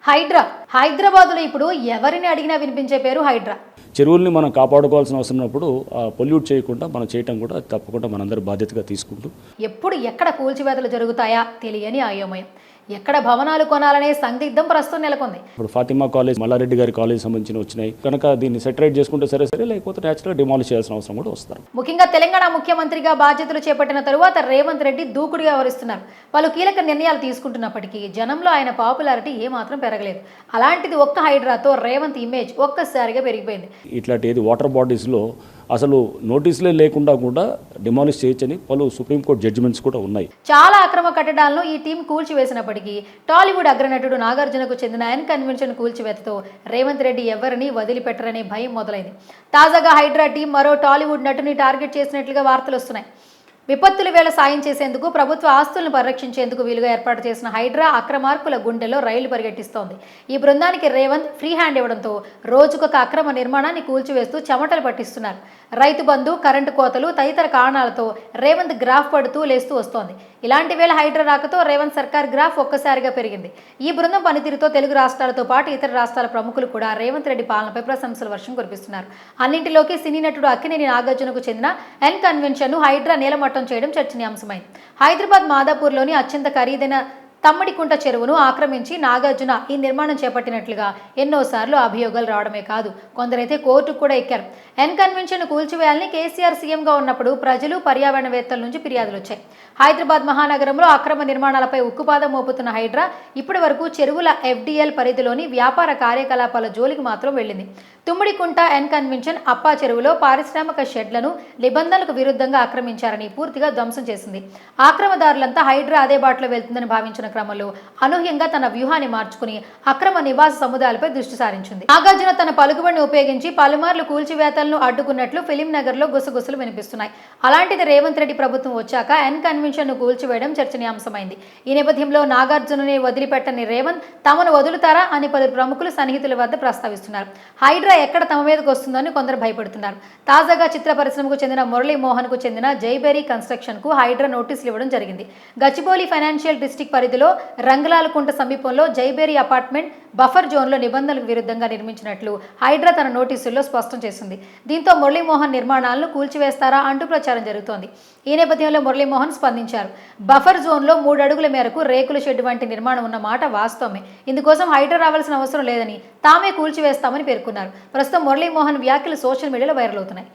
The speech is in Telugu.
హైదరాబాద్లో ఇప్పుడు ఎవరిని అడిగినా వినిపించే పేరు హైడ్రా. చెరువుల్ని మనం కాపాడుకోవాల్సిన అవసరం ఉన్నప్పుడు పొల్యూట్ చేయకుండా మనం చేయటం కూడా తప్పకుండా మనందరూ బాధ్యతగా తీసుకుంటూ ఎప్పుడు ఎక్కడ కూల్చివేతలు జరుగుతాయా తెలియని అయోమయం, ఎక్కడ భవనాలు కొనాలనే సందిగ్ధం ప్రస్తుతం నెలకొంది. ఇప్పుడు ఫాతిమా కాలేజ్, మల్లారెడ్డి గారి కాలేజ్ సంబంధించిన వచ్చినాయి కనుక దీన్ని సెటరేట్ చేసుకుంటే సరే లేకపోతే న్యాచురల్గా డిమాలిష్ చేయాల్సిన అవసరం కూడా వస్తారు. ముఖ్యంగా తెలంగాణ ముఖ్యమంత్రిగా బాధ్యతలు చేపట్టిన తరువాత రేవంత్ రెడ్డి దూకుడుగా వ్యవహరిస్తున్నారు. పలు కీలక నిర్ణయాలు తీసుకుంటున్నప్పటికీ జనంలో ఆయన పాపులారిటీ ఏమాత్రం పెరగలేదు. అలాంటిది ఒక్క హైడ్రాతో రేవంత్ ఇమేజ్ ఒక్కసారిగా పెరిగిపోయింది. ఇట్లాంటి వాటర్ బాడీస్లో అసలు నోటీసులే లేకుండా కూడా డిమాలిష్ చేయొచ్చని పలు సుప్రీంకోర్టు జడ్జిమెంట్స్ కూడా ఉన్నాయి. చాలా అక్రమ కట్టడాలను ఈ టీం కూల్చివేసినప్పటికీ టాలీవుడ్ అగ్రనటుడు నాగార్జునకు చెందిన ఎన్ కన్వెన్షన్ కూల్చివేతతో రేవంత్ రెడ్డి ఎవరిని వదిలిపెట్టరనే భయం మొదలైంది. తాజాగా హైడ్రా టీం మరో టాలీవుడ్ నటుని టార్గెట్ చేసినట్లుగా వార్తలు వస్తున్నాయి. విపత్తుల వేళ సాయం చేసేందుకు, ప్రభుత్వ ఆస్తులను పరిరక్షించేందుకు వీలుగా ఏర్పాటు చేసిన హైడ్రా అక్రమార్కుల గుండెల్లో రైళ్లు పరిగెట్టిస్తోంది. ఈ బృందానికి రేవంత్ ఫ్రీ హ్యాండ్ ఇవ్వడంతో రోజుకొక అక్రమ నిర్మాణాన్ని కూల్చివేస్తూ చెమటలు పట్టిస్తున్నారు. రైతు బంధు, కరెంటు కోతలు తదితర కారణాలతో రేవంత్ గ్రాఫ్ పడుతూ లేస్తూ వస్తోంది. ఇలాంటి వేళ హైడ్రా రాకతో రేవంత్ సర్కార్ గ్రాఫ్ ఒక్కసారిగా పెరిగింది. ఈ బృందం పనితీరుతో తెలుగు రాష్ట్రాలతో పాటు ఇతర రాష్ట్రాల ప్రముఖులు కూడా రేవంత్ రెడ్డి పాలనపై ప్రశంసల వర్షం కురిపిస్తున్నారు. అన్నింటిలోకి సినీ నటుడు అక్కినేని నాగార్జునకు చెందిన ఎన్ కన్వెన్షన్ హైడ్రా నేలమట్టం చేయడం చర్చనీయాంశమైంది. హైదరాబాద్ మాదాపూర్లోని అత్యంత ఖరీదైన తమ్మడికుంట చెరువును ఆక్రమించి నాగార్జున ఈ నిర్మాణం చేపట్టినట్లుగా ఎన్నోసార్లు అభియోగాలు రావడమే కాదు, కొందరైతే కోర్టుకు కూడా ఎక్కారు. ఎన్ కన్వెన్షన్ కూల్చివేయాలని కేసీఆర్ సీఎంగా ఉన్నప్పుడు ప్రజలు, పర్యావరణవేత్తల నుంచి ఫిర్యాదులు వచ్చాయి. హైదరాబాద్ మహానగరంలో అక్రమ నిర్మాణాలపై ఉక్కుపాదం మోపుతున్న హైడ్రా ఇప్పటి వరకు చెరువుల FDL పరిధిలోని వ్యాపార కార్యకలాపాల జోలికి మాత్రం వెళ్ళింది. తుమ్మిడికుంట ఎన్ కన్వెన్షన్ అప్పా చెరువులో పారిశ్రామిక షెడ్లను నిబంధనలకు విరుద్ధంగా ఆక్రమించారని పూర్తిగా ధ్వంసం చేసింది. ఆక్రమదారులంతా హైడ్రా అదే బాటలో వెళ్తుందని భావించిన క్రమంలో అనూహ్యంగా తన వ్యూహాన్ని మార్చుకుని అక్రమ నివాస సముదాయాలపై దృష్టి సారించింది. నాగార్జున తన పలుకుబడిని ఉపయోగించి పలుమార్లు కూల్చివేతలను అడ్డుకున్నట్లు ఫిలిం నగర్ లో గుసగుసలు వినిపిస్తున్నాయి. అలాంటిది రేవంత్ రెడ్డి ప్రభుత్వం వచ్చాక ఎన్ కన్వెన్షన్ ను కూల్చివేయడం చర్చనీయాంశమైంది. ఈ నేపథ్యంలో నాగార్జునని వదిలిపెట్టని రేవంత్ తమను వదులుతారా అని పలు ప్రముఖులు, సన్నిహితుల వద్ద ప్రస్తావిస్తున్నారు. హైడ్రా ఎక్కడ తమ మీదకు వస్తుందని కొందరు భయపడుతున్నారు. తాజాగా చిత్ర పరిశ్రమకు చెందిన మురళీమోహన్ కు చెందిన జైబెరీ కన్స్ట్రక్షన్ కు హైడ్రా నోటీసులు ఇవ్వడం జరిగింది. గచ్చిబౌలి ఫైనాన్షియల్ డిస్ట్రిక్ట్ పరిధిలో రంగలాలకుంట సమీపంలో జైబేరీ అపార్ట్మెంట్ బఫర్ జోన్లో నిబంధనలకు విరుద్ధంగా నిర్మించినట్లు హైడ్రా తన నోటీసుల్లో స్పష్టం చేసింది. దీంతో మురళీమోహన్ నిర్మాణాలను కూల్చివేస్తారా అంటూ ప్రచారం జరుగుతోంది. ఈ నేపథ్యంలో మురళీమోహన్ స్పందించారు. బఫర్ జోన్లో 3 అడుగుల మేరకు రేకుల షెడ్ వంటి నిర్మాణం ఉన్న మాట వాస్తవమే. ఇందుకోసం హైడ్రా రావాల్సిన అవసరం లేదని, తామే కూల్చివేస్తామని పేర్కొన్నారు. ప్రస్తుతం మురళీమోహన్ వ్యాఖ్యలు సోషల్ మీడియాలో వైరల్ అవుతున్నాయి.